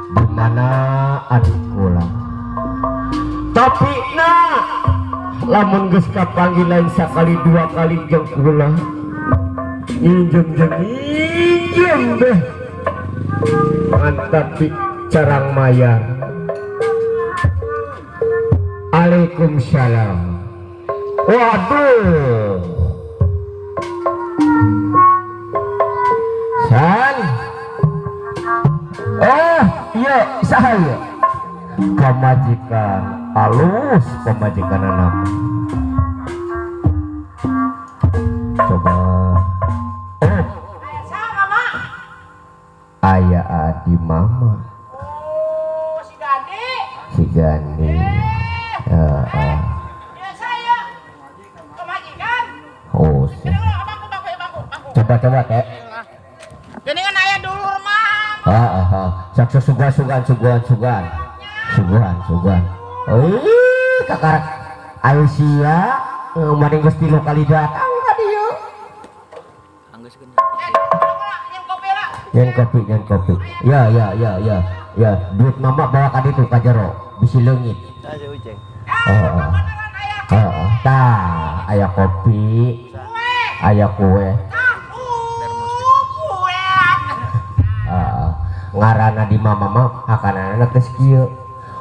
di mana adikku lah. Tapi nak lamun geus kapanggilan sakali dua kali jeung kula injem deh tapi carang mayar. Waalaikumsalam. Waduh san iya saya pemajikan halus, pemajikan anak. Coba ayah adi mama. Oh, si Gandhi. Si Gandhi. Ya saya pemajikan. Oh, si. Coba teh. Jadi kan ayah dulu mah. Sakso sugan. Kakak ayo sia maring geus 3 kali datang ka dieu. Yang kopi. Ya, duit mama bawa ka ditu ka jero, bisi leungit. Tah, aya kopi, aya kue. Ngaranna di mama mah hakanana teh kieu.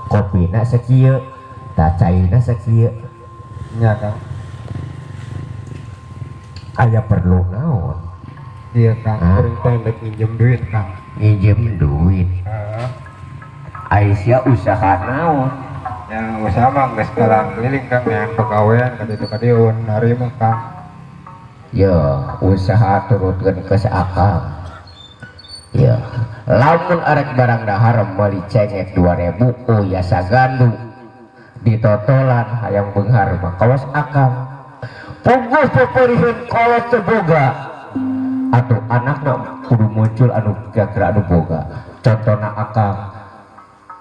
Kopina sakieu, tah caina sakieu. Nya Kang. Aya perlu naon? Iya Kang, kuring teh minjem duit Kang. Minjem duit. Aisyah usaha naon? Ya usaha mah geus kalang keliling Kang, yang pegawaian ka ditu ka dieu hari mah Kang. Ya, usaha turutkeun ke saakang. Ya, lamun arek barang dahar meuli cengek 2000 ya sagandu ditotolan hayang beunghar mah kawas akang. Punggus peperihun kalau teboga atuh anakna kudu muncul anu kira-kira anu boga. Contohna akang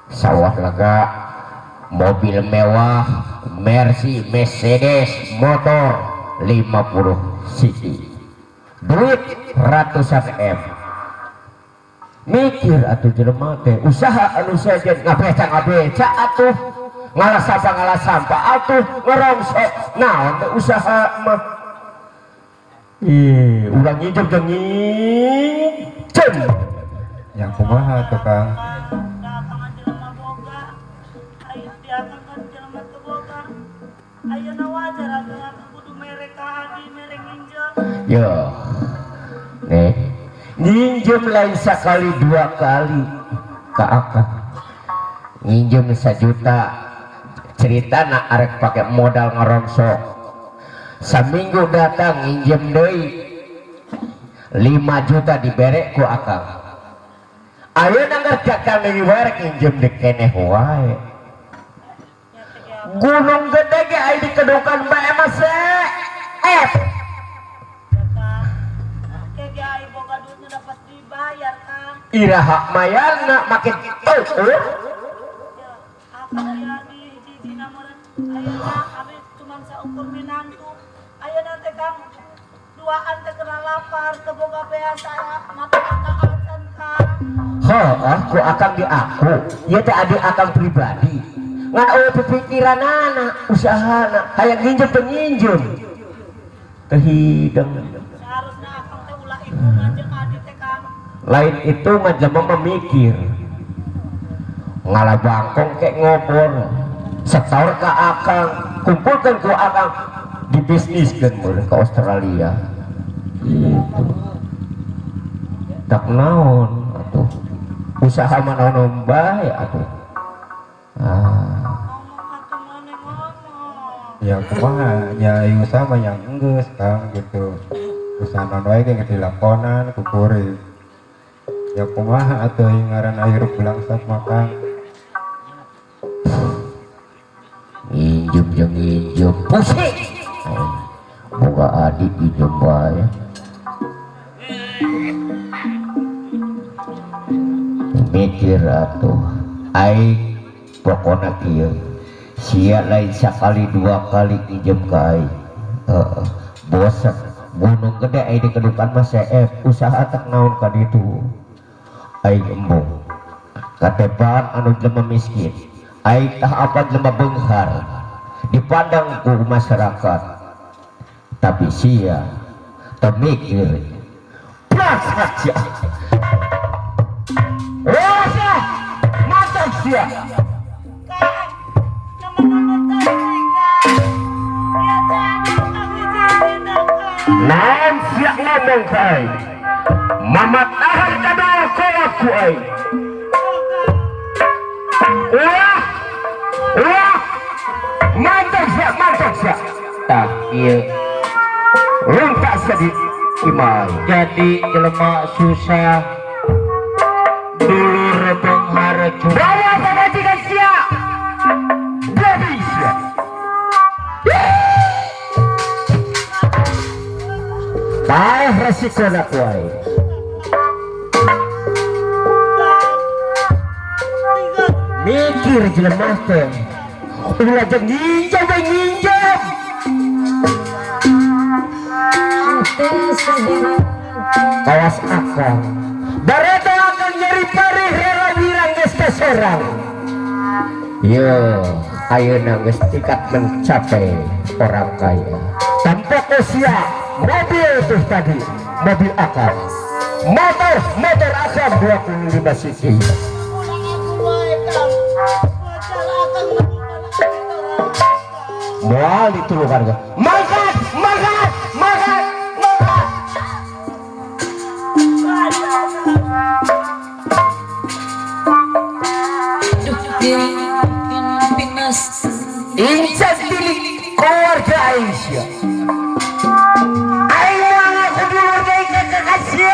sawah lega, mobil mewah, Mercedes motor 50 cc, duit ratusan M. Mikir atuh jelema teh usaha anu sajen ngabeca atuh ngalasapa atuh ngerongsok naon teh usaha mah ulah nginjem jeung nginjem yang kumaha tuh Kang. Yo nih nginjem lain sekali 2 kali ke akang nginjem 1 juta cerita nak arek pakai modal ngerongsok seminggu datang nginjem deui 5 juta dibere ku akang. Ayeuna ngerti akang diwerek nginjem dikeneh wae. Gunung gede ge aya di kedukan bae mah F. Iraha mayarna makin tuh. Cuman saukur minantu. Ayo nanti Kang duaan teh kena lapar teboga beasa mata angkaan Kang. Aku akan di aku. Ieu teh adik akang pribadi. Ngan eueuh pikiranana, usahana, hayang nginjem teh nginjem. Teh hideng. Seharusnya akang teh ulah hitungan jeung adik teh Kang. Lain itu ngajelema memikir ngalah bangkong kayak ngobor setor ke akang kumpulkan ku akang dibisniskan mulai ke Australia gitu. Tak naon atuh usaha manaon bae atuh Ya kumaha nya usaha mah yang geus Kang gitu. Usaha naon wae ge dilakonan kukuring. Ya kumaha atuh ngaran air belangsat makan nginjem jeung nginjem pusing boga adik nginjem bae mikir atuh aing pokona kieu sia lain sakali 2 kali nginjem ka aing bosan gunung gede aing di kedukan mah CF usaha tak naon ka ditu aing embung katepan anu jelema miskin ai tah apa jelema beunghar dipandang ku masyarakat, tapi sia temikir prasak sia sia mantap sia naon sia ngomong kai mamat ahar kadal aku ai wah mantap sia tah ieu runtak sedih imai jadi jelema susah dulur benghar bawa pamajikan sia babi sia baik resiko nak kuai mikir jelema teh ulah jeung nginjam kawas akang bareta akan nyari parih rela birang geus kasorang yo ayeuna geus tingkat mencapai orang kaya tanpa usia mobil tuh tadi mobil akang motor akang 25 cc moal ditulukan makan incat tilik keluarga Aisyah ayo aku dulu dari kekasih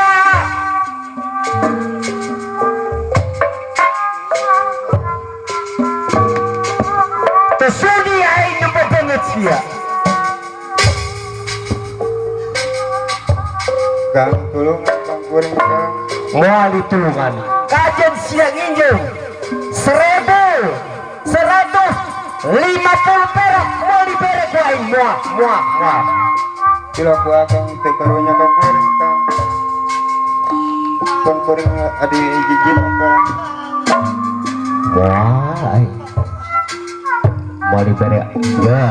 tersudi ayo nyempat banget sia Kang tulung Kang kuring Kang moal ditulungan kajen siang injung 1.150 perak mau diperek ku aing muah kilo ku Kang teu karunya Kang kuring Kang Kang kuring adi jijit Kang wah mau diperek ya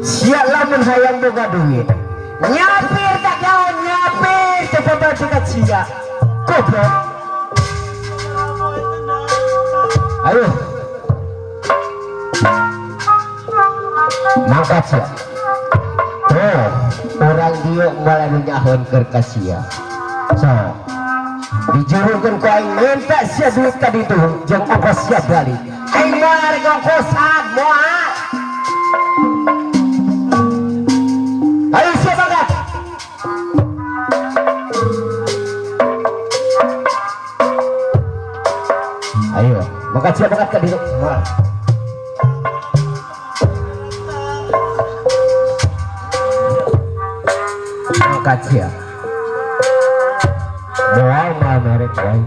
siap lamun hayang boga duit nyapir tak kawan nyapir cepat dekat sia goblok ayo mangkat sia oh orang dia mulai menyahon kerkasia so dijurukan ku aing minta sia duit tadi tuh jeung ongkos sia balik aing moal rek ongkosan moal ayo sia mangkat ayo mangkat sia mangkat ka dieu moal kacia moal merek lain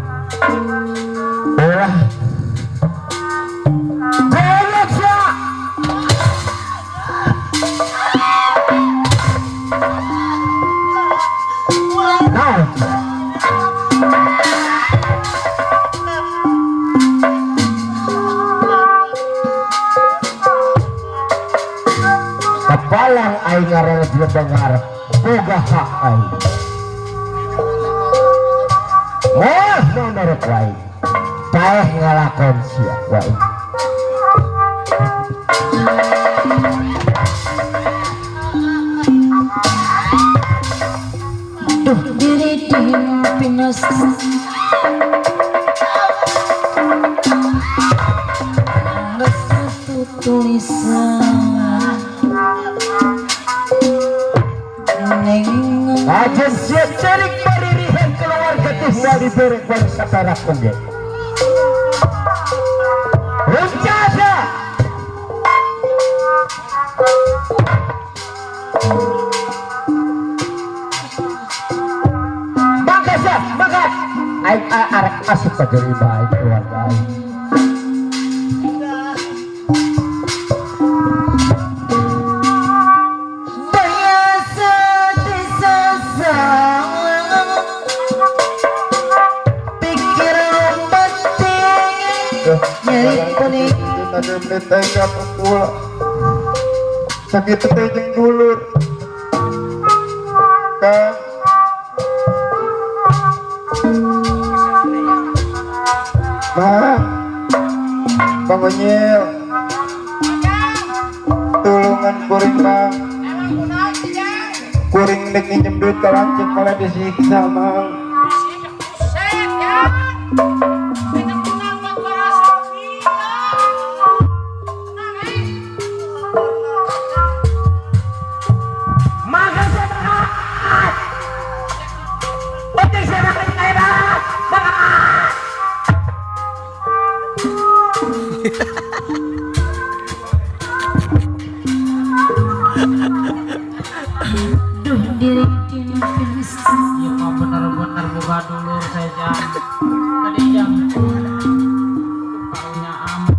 ulah golok sia naon kepalang aing ngaranna jelema benghar boga hak aing moh merek lain paeh ngalakon sia wae duh diri dino pinas nggak satu tulisan aja siap cerik paririhan keluarga tuh mau diberek bangsa perak oge Runcada makas aing arek asik pageri baik keluarga aing pikir penting nyeri kuning ada tega pula sakit teh jeung dulur kan Bang Bang Onyil tulungan kuring Bang kuring nek minjem duit ka lancip malah disiksa Bang duh diri dina pisan Ya mah bener-bener buka dulu saya jam. Tadi jam karunya amat.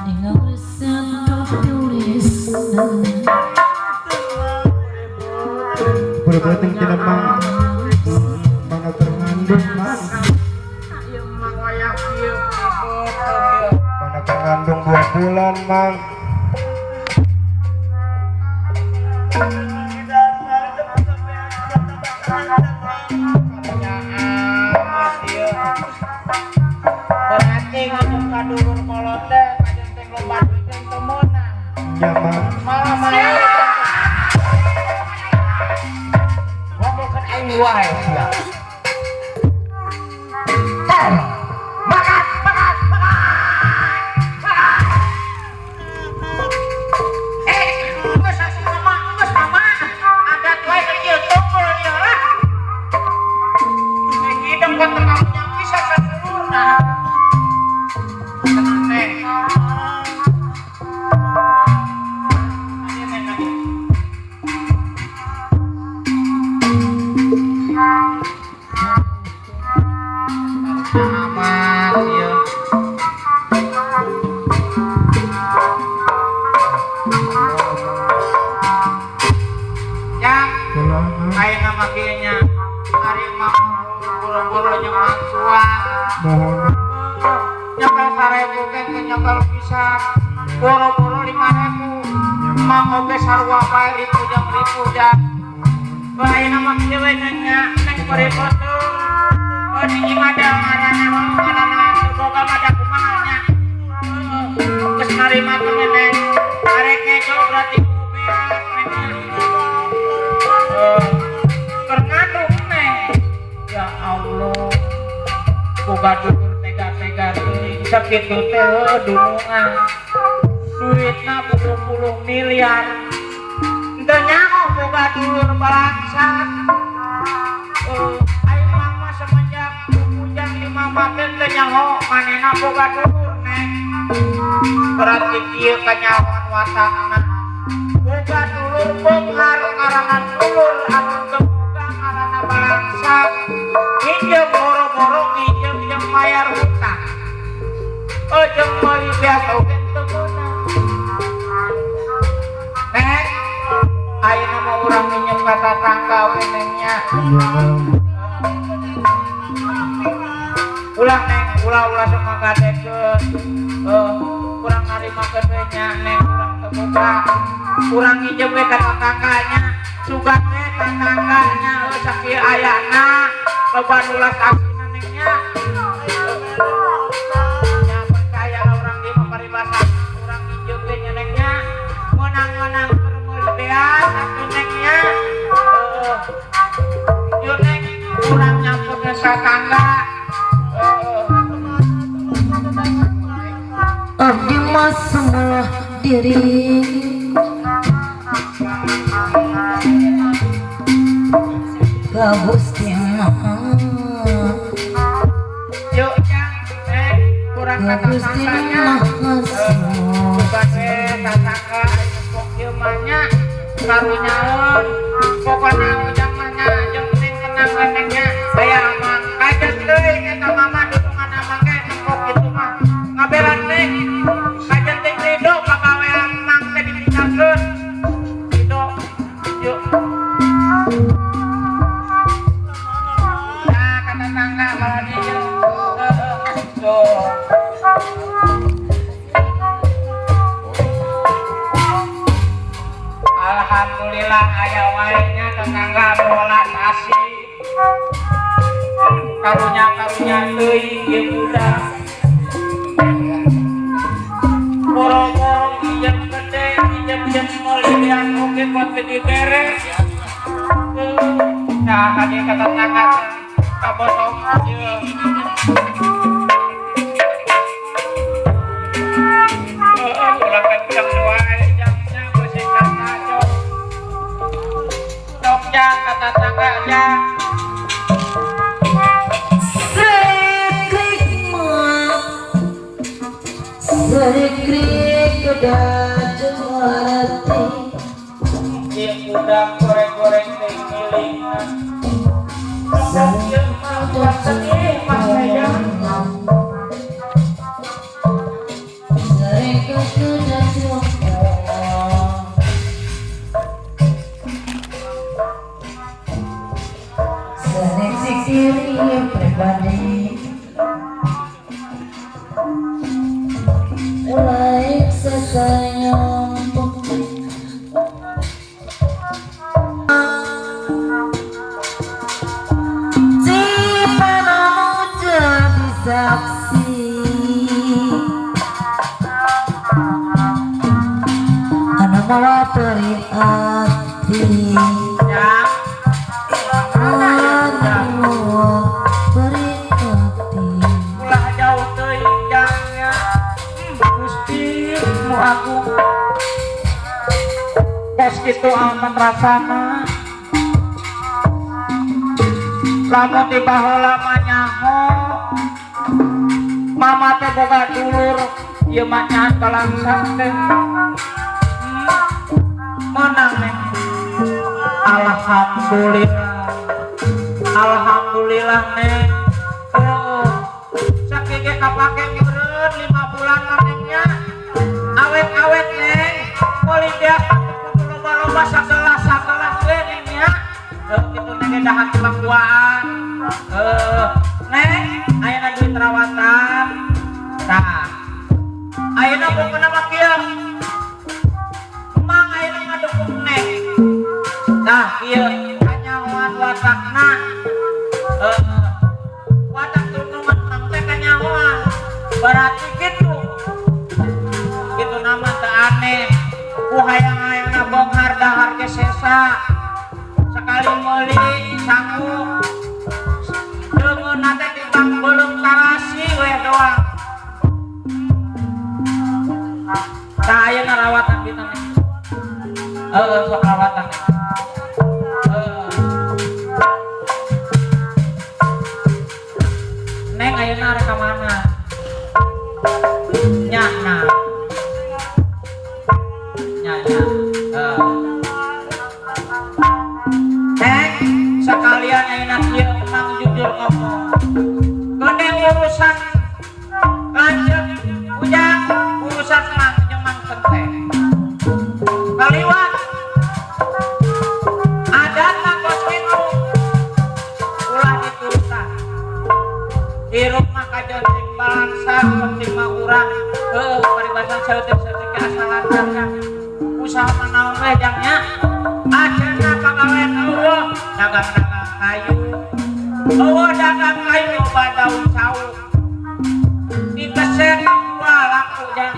dengan resep tulisan Berbuat yang tidak Bang mana terngandung Bang Ieu mah wayah ieu mana terngandung 2 bulan Bang berarti ngomong ka dulur kolot teh kajen teh loba duit teh teu meunang. ya Bang Malah ngomongkeun aing wae sia. Geus mama, adat wae ka ieu tunggul ieu lah. Sing hidung kan terkamunya bisa saseulurna. Tenang teh. Ayo neng lagi. Amat ieu. Ya, ayeuna mah kieu nya. Ari mah buru-buru jeung mang tua. mohon Nyekal 1000 kan nyekal pisan. Buru-buru 5000. Mang oge sarua bae ribu jang. Ayeuna mah kieu we nya neng bari foto. Di imada ngaranna boga mada kumaha nya. Geus narima teh neng. Arek ngejo berarti Berngadung neng. Ya Allah. Boga dulur tega-tega teuing sakitu teh dunungan. Duitna 10 miliar. Teu nyaho boga dulur balangsat. Aing mah semenjak bujang 5 maten teu nyaho manehna boga dulur neng. Berarti kieu kanyahoan watakna. Boga dulur beunghar ngaranna dulur anu teu boga ngaranna balangsat. Injem boro-boro nginjem jeung mayar hutang. Jeung meuli biasa oge teu meunang. Neng, ayeuna mah urang minjem ka tatangga we neng nya. Ulah neng, ulah sok ngadekeun. Kurang narimakeun we nya neng urang teu boga. Urang nginjem we ka tatangganya. Sugan we tatangganya sakieu ayana loba nulas asina neng nya. Nya percaya urang di paribasa urang nginjem we nya neng nya. Menang-menang keur meuli beas atuh neng nya. Yuk neng urang nyampeurkeun tatangga. abdi mah semua diri ka Gusti Allah Yuk jang kurang ka kata Gusti sangganya. Maha Semua Bukan tatangga nyempok ieu mah nya karunyaeun. Pokona ujang mah nya jeung neng kenang neng nya. Aya mah kajen deui eta mama dudungan mah ge nyempok kitu mah. Ngabelan neng kajen teh ridho pagawean mang teh ditinggalkeun. Ridho. Yuk. Nah, kata tangga malah dia. Tuh. lah aya wae nya tetangga bola nasi karunya teuing ieu budak borong-borong ijem gede ijem meulian oge buat gede beres nah kadi kata tangan kabosong ieu ulah kenceng wae jamnya bersih kata jogja kata tangga ja Serikrik udah juarati ieu budak goreng-goreng teh ngilingan sok ieu mah buat sedih mah saya Serikrik udah juarati Serik sikiri pribadi Mulai sesayang si panamu jadi saksi anu mawa beri hati ya anu beri hati ulah jauh teuing jangnya Gusti nu agung pos kitu aman rasana lamun di baheula mah nyaho mama teh boga dulur ieu mah nyahan kalangsang teh menang neng alhamdulillah neng sakege kapake meureun 5 bulan nengnya awet neng meuli dia kudu loba-loba sakelas we nengnya kitu neng dahan tukang duaan neng ayeuna duit rawatan tah ayeuna pokona mah kieu emang ayeuna ngadukung neng tah kieu kanyahoan watakna watak tunuman mang teh kanyahoan berarti gitu nama teu aneh ku hayang-hayangna beunghar dahar ge sesa sekali meuli sanggup deungeunna teh timbang beuleum tarasi we doang tah ayeuna rawatan kita nih sok rawatan neng ayeuna arek ka mana nyana sekalian ayeuna kieu emang jujur ngomong gede urusan lanjut ujang urusan mang jeung mang tenteng kaliwat adat mah kos kitu ulah diturutan hirup mah kajonting balangsa penting mah urang paribasan seutik-seutik asal lancarnya usaha manaon we jangnya ajenna pagawean eueuh dagang-dagang kayu dagang kayu loba daun sawu dikeser jual laku jang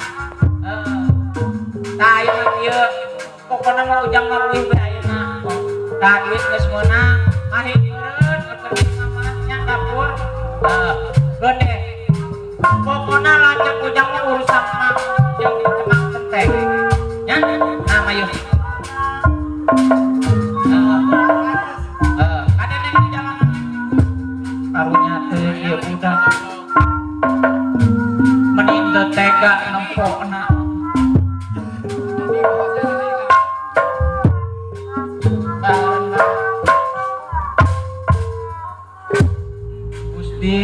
tah ayeuna kieu pokona mah ujang mah leuwih we ayeuna tah duit geus meunang ahing meureun rekening mamahnya dapur gede pokona lanjut ujang mah urusan mang jeung cemang tenteng nya nah mayeuh ada neng di jalanan karunya teh ieu budak mending teu tega nempokna Gusti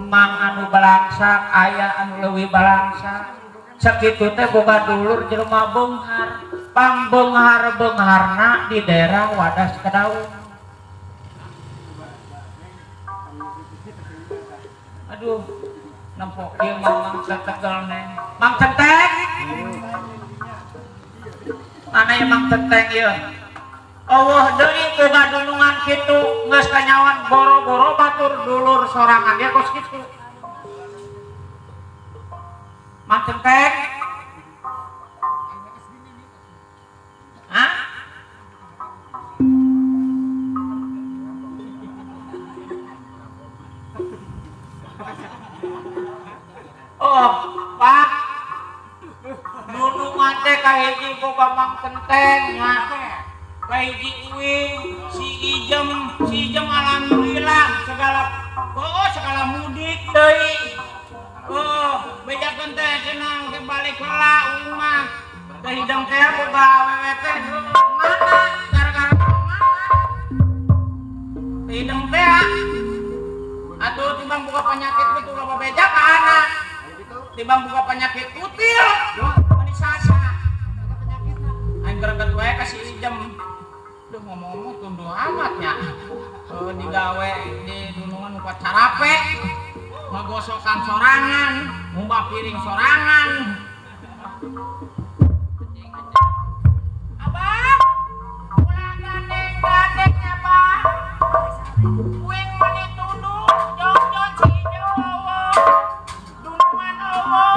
mang anu balangsak aya anu leuwih balangsak sakitu teh boga dulur jelema beunghar pangbeunghar-beungharna di daerah Wadas Kedaung. Aduh, nempok ieu mang tetegel neng. Mang Centeng. Mana ya Mang Centeng ieu? Allah deui boga dunungan kitu geus kanyawan boro-boro batur dulur sorangan dia kos kitu. Mang Centeng. Hah? Oh, Pak. Dunungan teh kahiji boga Mang Centeng nya. Kahiji uing, si Ijem alhamdulillah segala mudik deui. Oh, bejakeun teh cenah ke balik heula uing mah. Teh hidang teh boga awewe teh mana gara-gara mana? Teh hidang teh atuh timbang buka penyakit itu loba beja ka anak. Timbang buka penyakit kutil, mani sasa. Aing greget wae ka si Ijem. Duh ngomong-ngomong tunduh amatnya. Digawe di dunungan upat carape, ngegosokan sorangan, ngumbah piring sorangan. Abah, ulah gandeng-gandengnya Pak. Uing mani tunduh, jong-jong si Ijem Allah, dunungan Allah.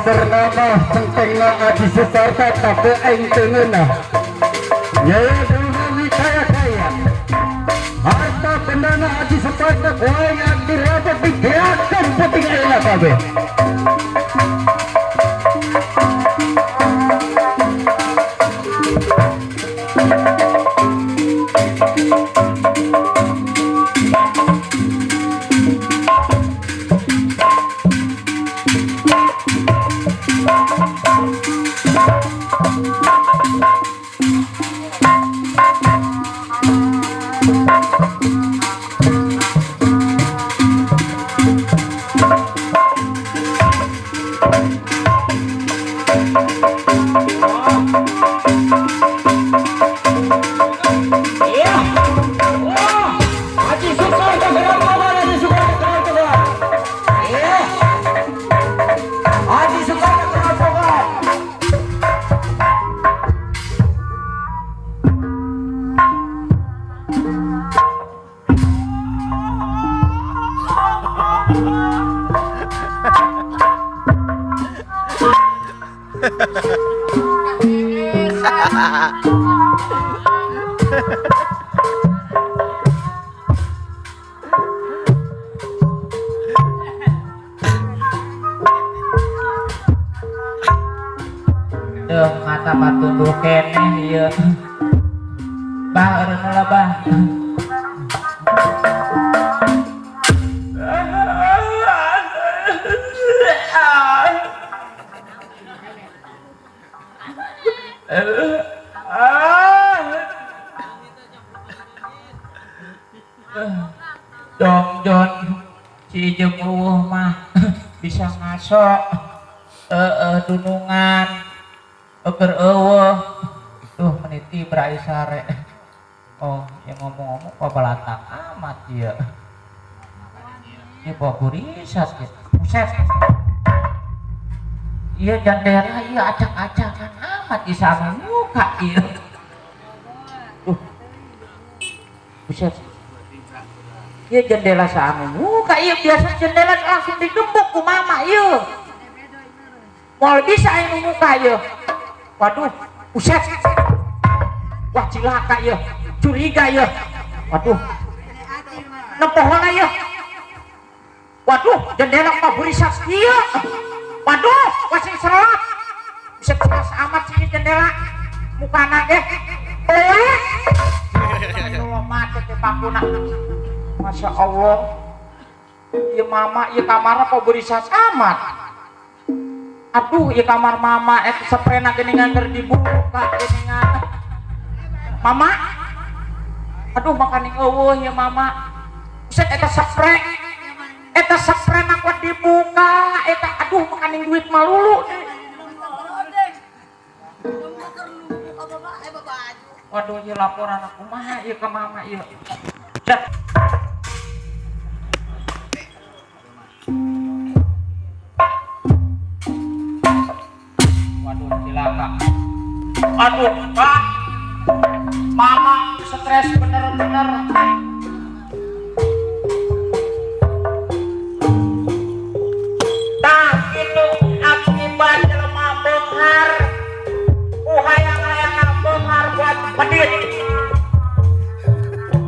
Bernama Centengna Aji Seserta tapi aing tengenah Nyaya Dewi kaya-kaya harta bendana Aji Seserta kuaing akdir rapat digerakkan penting enak kabeh. Kata matunduh keneh ieu. Bah eureun heula bah. Dongjon si Ijem mah bisa ngaso dunungan eger eueuh tuh meniti brai sare. Oh yang ngomong-ngomong pabalatang amat ieu. Ieu baburisat gitu. Buset. Ieu jandera ieu acak-acakan amat di sana muka ieu. Buset. Ieu jendela saanu muka ieu biasa jendela langsung digembok ku mama ieu. Moal bisa anu muka ieu. Waduh, buset. Wah cilaka ieu, curiga ieu. Waduh. Nempohona ieu. Waduh, jendela mah burisat ieu. Waduh, wasing serot. Bisa keras amat sih jendela. Mukana ge. Anu mah teh pakuna. Masya Allah. Ieu mama ieu kamarna kok berisas amat. Aduh, ieu kamar mama eta sprena geuningan keur dibuka geuningan. Mama. Aduh, makaning eueuh ieu mama. Buset eta spray. Eta sprena kuat dibuka. Eta aduh makaning duit malulu. Waduh, ieu laporan aku mah ieu ka mama ieu. Dah. Waduh, cilaka. Aduh, Pak. Mama stres bener-bener. Tah kitu akibat jelema beunghar. Hayang-hayang beunghar buat pedit.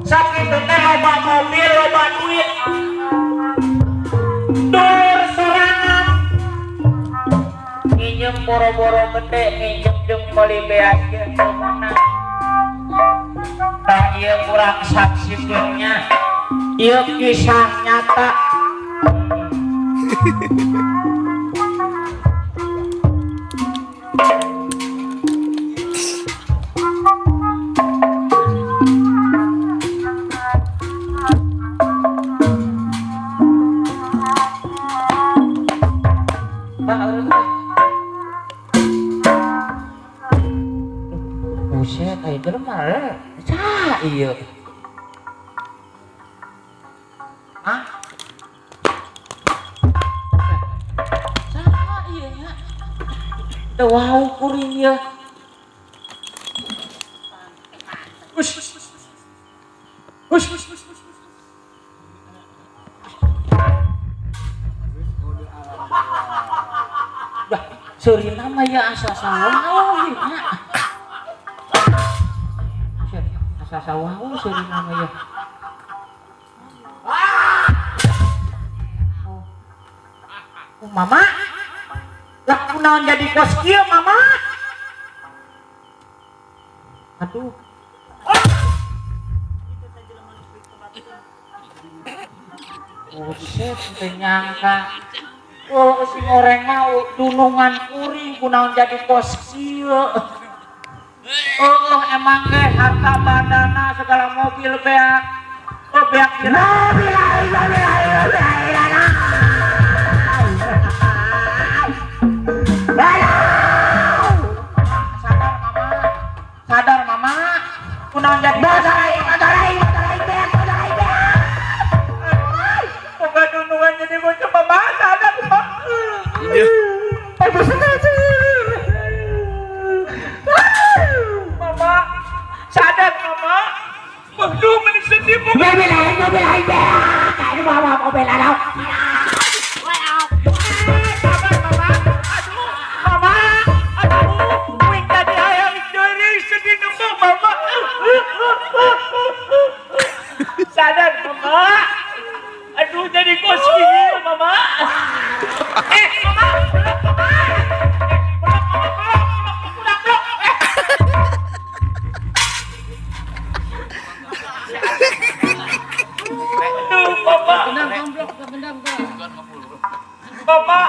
Sakitu teh loba mobil, loba duit. Dur sorangan. Nginjem boro-boro gede, nginjem jeung beli beaskeun mana. Tah ieu kurang saksikeunnya. Ieu kisah nyata. Buset, ayo jelema cah ieu. Hah? Cah ieu nya. Teu wau kuring ieu. Ush. Bah, seurina mah ya asa sawau ieu nya. Asa wau seurina mah ya. Oh, mama. Lah kunaon jadi kos kieu mama? Aduh. Oh, set teu nyangka. Oh, si goreng mah dunungan kuring kunaon jadi kos kieu. Oh, emang ge harta bandana segala mobil beak. Oh, beak kira. Sadar mama. Kunaon jadi motorai beak. Boga dunungan jadi bocah mama sadar. Mama, sadar mama. Waduh, menik sedih bu. Mobil lain deh. Ini bawa mobil lain. Mama, aduh, wing tadi ayam jadi sedih nembang mama. Sadar mama. Aduh, jadi koski mama. Mama, Mama,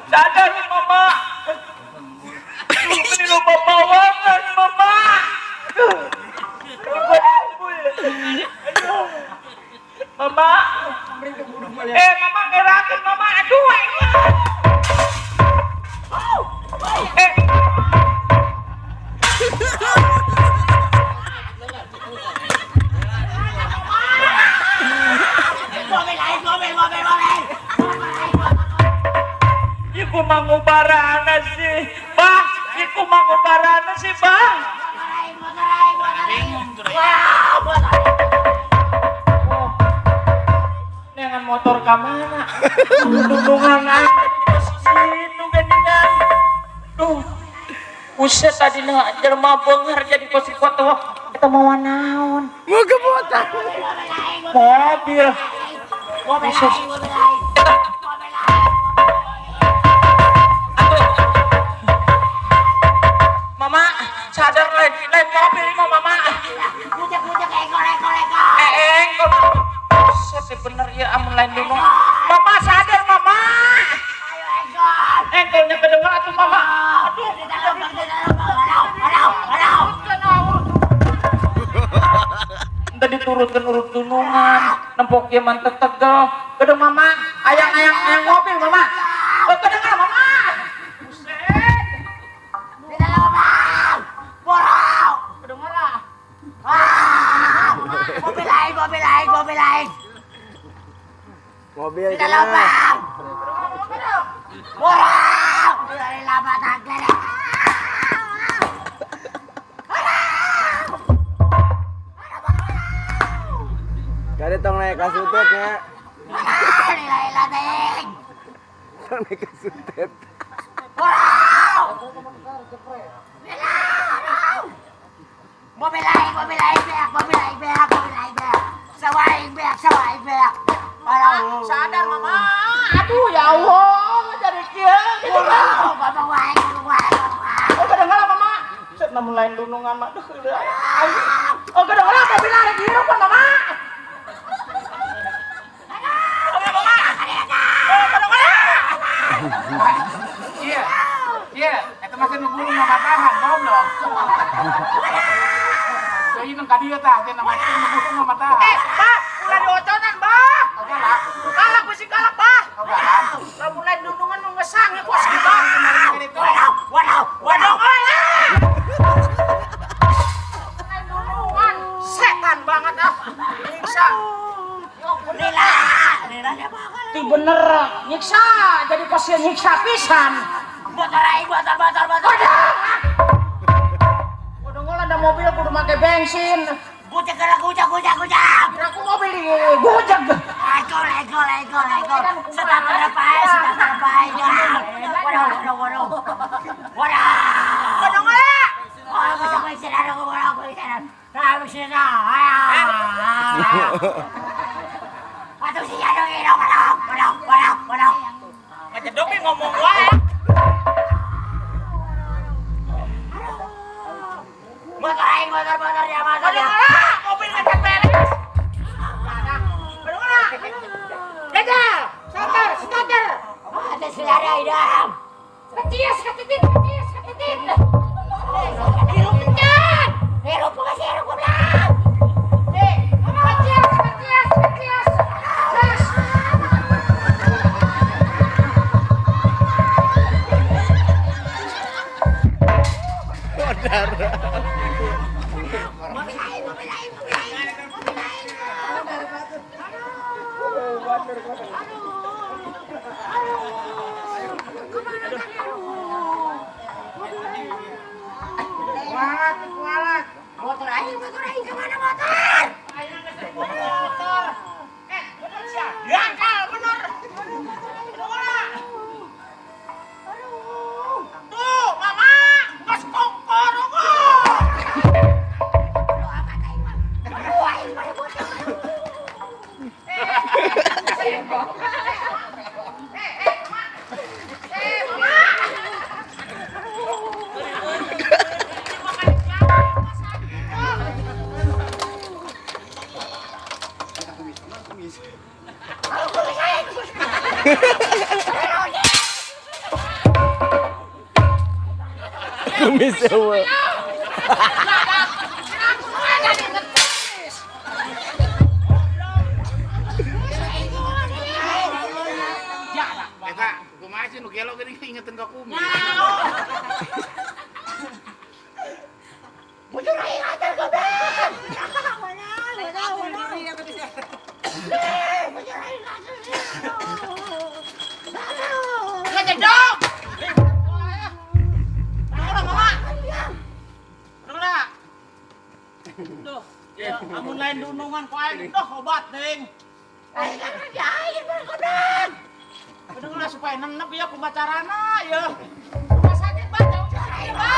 sadar mama. Ini lupa bawakan mama. Mama. Mama gerakin mama. Aduh. Iku mangubarana sih, Bah. Iku mangubarana sih, Bah. Dengan motor kamana? Dudungan aja di situ geningan. Duh. Buset tadi jelema beunghar jadi kursi foto. Kita mau naon? Mau kebutan. Mobil. Buset. Mama, sadar lain mobil mah mama. Kujak ekor. nempok ieu mah teu tegel. Kedeng mama, ayang mobil mama. Kedeng mama. Buset. Tidak lama. Borau. Kedeng lah. Mobil lain. Mobil Tidak lama. Borau. Dari lama tangkir. Kade tong naik ka sutet nya. Lila ting. Tong naik ka sutet. Borau. Mobil lain. Sawaing beak. Borau. Sadar mama. Aduh ya Allah, jadi kieu. Ngomong wae. Kedeng lah mama. Set namun lain lunungan mah duh. Kedeng lah mobil lari hirup mama. Iya, itu masih nunggu mamatahan, goblok. Jadi nang kadieu tah, teh nama teh nunggu mamatahan. Pak, ulah dioconan, Pak. Galak. Galak bisi galak, Pak. Galak. Lamun lain dundungan nu ngesang ya kos kita. Kemarin itu. Waduh, lain dundungan setan banget ah. Nyiksa. Nila dia banget. Ti bener nyiksa, jadi pasien nyiksa pisan. Motor. Udah ngolah ada mobil kudu make bensin. Gujak. Aku mobil gojek. Lego. Sudah terlepas. Waduh. Waduh ngala. Oh, bisa kuisin ada kuisin. Habisin Aduh si Yadong. Waduh. Macam dobi ngomong wae. Motor dia motor dia. Mobil ngecek beres. Aduh ngala. Gajah. Starter. Ada selada idam. Kecias ketitit. Hirup kencang. Hirup goblok. Kecias. Gas. Kualat. Motor aing kemana motor? Motor. Bener sih. Gangkal bener. Tuh, mama, ngas kongkor Kumis semua. Eta, kumaha sih nu gelo geuning ingetin ka kumis. Bujur aing ajar goblok. Ngajak dong. Duh, ya, amun lain dunungan ku aing doh obat teuing. Aing kan kerja aing berkodang. Bener supaya nenep ya kumacarana ya. Rumah sakit Bah, jauh aing Bah.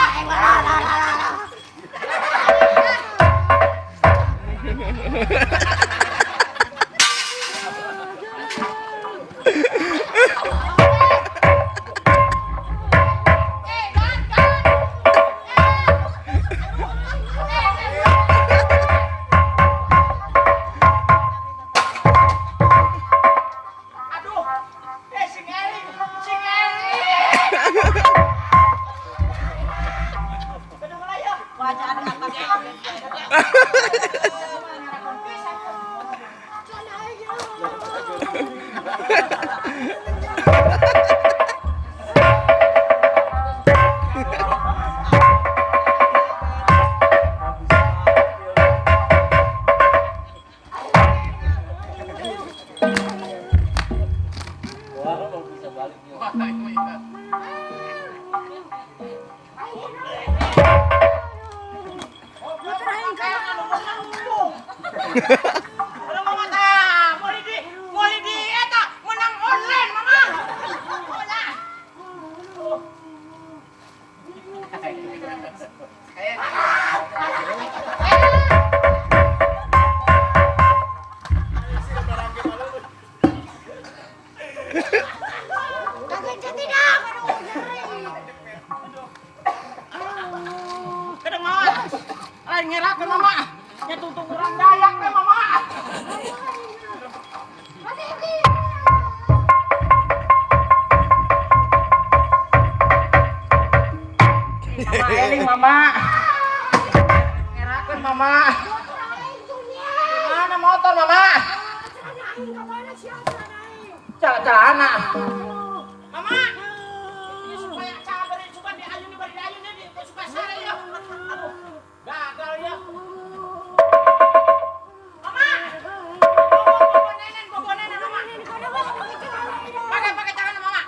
Aduh, sing Eli. Udah mama tah, boleh di eta menang online mama. Oh nah. Kadang mama, lain ngerakeun mama. Nya tutung urang Dayak teh mama. Mama eling mama. Ngerakeun mama. Mana motor mama? Cana. Mama. Ini supaya cabar suka diayun di supaya sare ya. Aduh, gagal ya. Mama. Bobo nenen mama. Pakai tangan mama.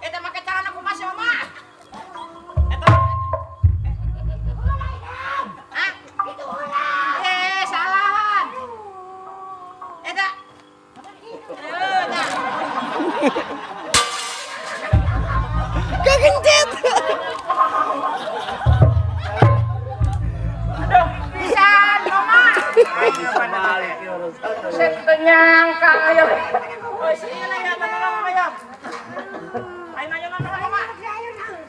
Eta make tangan aku masih mama. Eta. Hah? Itu ulah. Salahan. Eta. Kagencet. Aduh, pisan mama. Set nyangka ayo. Oh, sini ya tenan mama ya. Ayo mama.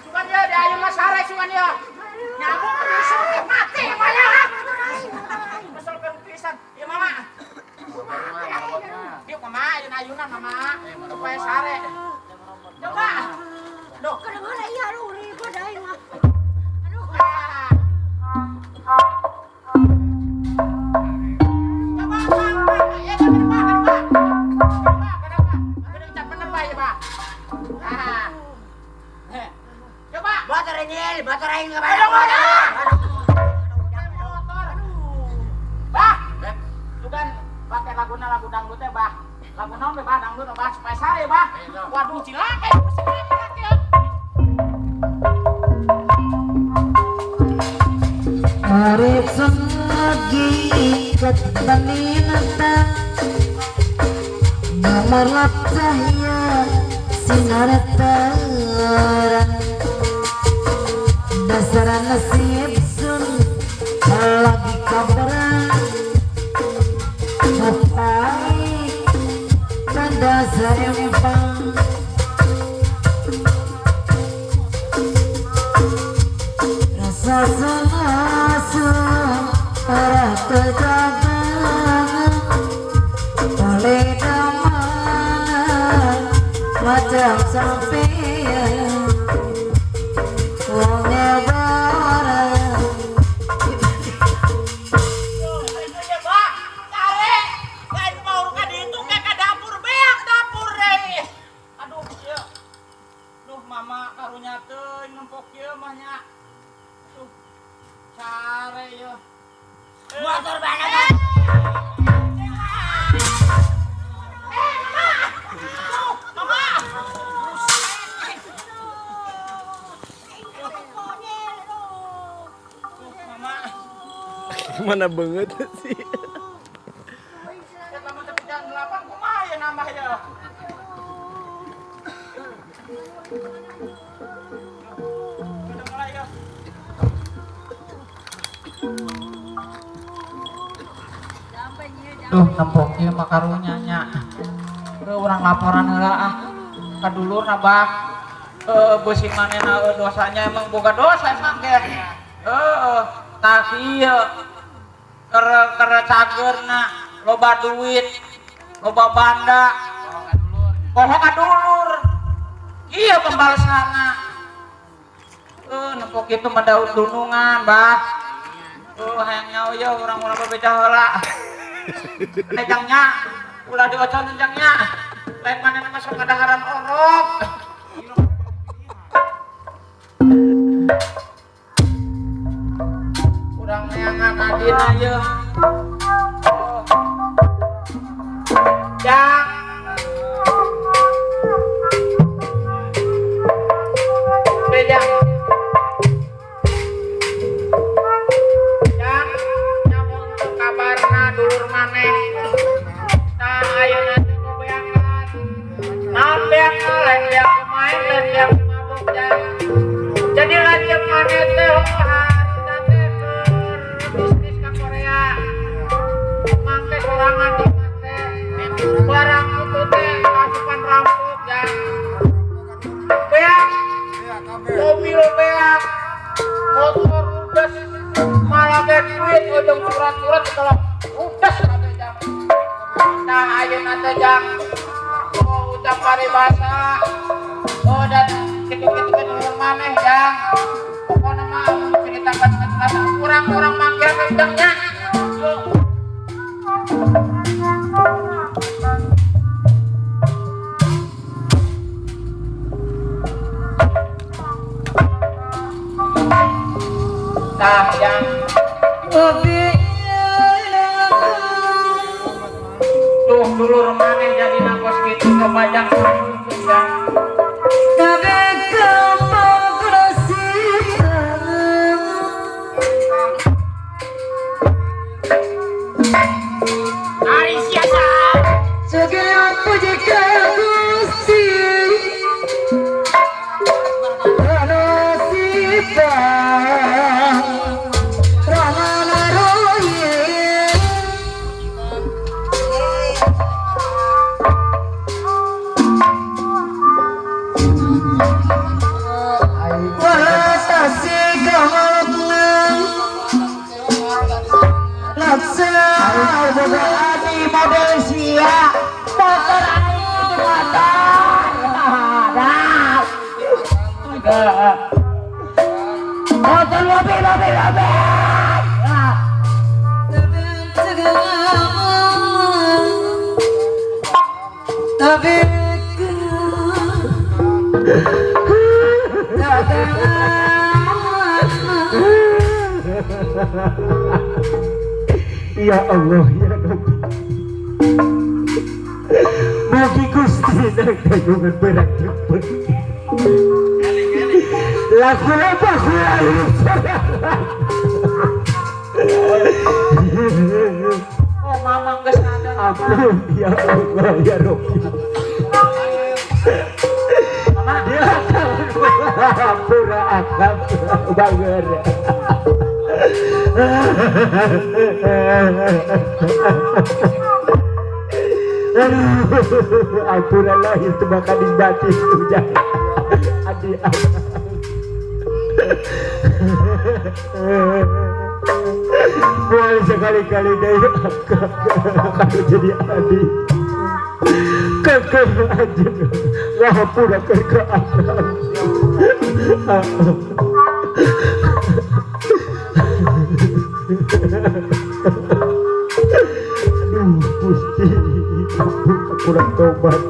Sugan ya di ayo mas sare sugan ya. Nyamuk disuruh mati maya. Keselkeun pisan. Ya mama. Yuk mama, ayun-ayunan mama. Supaya sare. Coba. Duh, Kadang-kadang iya aduh ribet aing mah. Aduh. Coba, Pak. Ya, kenapa? Ada ucap bener, Pak, ya, Pak. Nah. Coba. Motor ini, motor aing enggak Aduh, ada. motor. Bah, itu kan pakai lagu dangdut ya, Bah. Lagu naon Bah, dangdut, Bah, supaya sare, Bah. Waduh, cilake, cilake ya. Arif sagi ketaninata Nomor cahaya sinar terang Dasar nasib sun lagi kabaran Ngapai pada saya memang Rasa selasa para terjaga oleh daman macam sampean wongnya barang Itu ya, Bah. Sare. Lain mau ka ditu ke ka dapur beak dapur deh. Aduh, ya. Duh, mama karunya teuing nempok ieu mah nya. Duh. Sare ya. Motor mana? Mama. Mama. Mana banget sih. Ya lama tapi jam 8 kumaha ya nambah ya. Udah mulai ya. Duh, nempok ieu mah karunya nya. Urang laporan heula ah. Ka dulurna Bak. Beusi manehna dosanya emang boga dosa sangke. Tah kieu. Keur cageurna loba duit, loba banda. Poho ka dulur. Iya pembalasanna. Nempok itu mah daun dunungan, Bah. Hayang nyawa ya urang-urang bebeca heula. Nejangnya, ulah diocon nejangnya. Lain manehna mah sok ngadaharan orok. Urang neangan adina ye. Jang. Jang. Jang. ieu beak motor ludes malah ge duit ujung surat-surat kalau ludes kabeh jang. Nah ayeuna teh jang ucap paribasa dan gitu-gitu ke dulur maneh jang. Pokona mah ceritakan kurang-kurang manggil kendangnya. Tah yang tuh dulur maneh jadi nangkos gitu kebajang yang Ari siasa. Segala puji ka Gusti Ranasiba Ramana Roye Wahatasi gamalakna Laksana boga adi model sia motor aing motor mobil ya Allah ya Rabbi mugi Gusti nang dagungan berat cepet laku apa oh mamang geus sadar ampun ya Allah ya Rabbi dia pura akal bager ampunlah itu bakal dibacis tuh jangan adik boleh sekali-kali daya kalau jadi adik kakak aja ngapura kakak aduh Gusti kurang tobat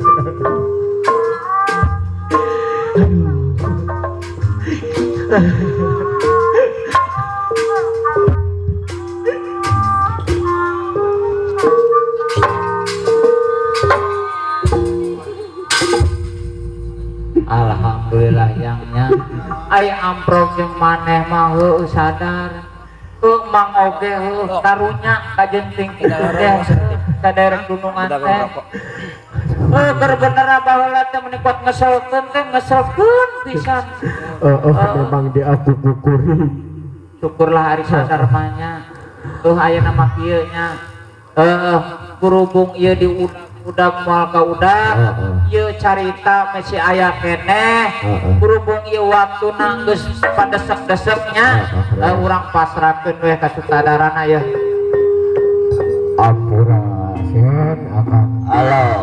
alhamdulillah yangnya ai amprok jeung maneh mah heuh sadar mang oge heuh karunya kajenting teh saderek dunungan teh keur bener baheula teh menikot ngeselkeun teh ngeselkeun pisan memang di aku kukuri syukurlah hari sadar mahnya ayeuna mah kieu nya berhubung ieu di udag moal ka udag ieu carita mesi aya keneh berhubung ieu waktuna geus padesek-deseknya urang pasrahkeun we ka sutradarana ya ampura sen akan Halo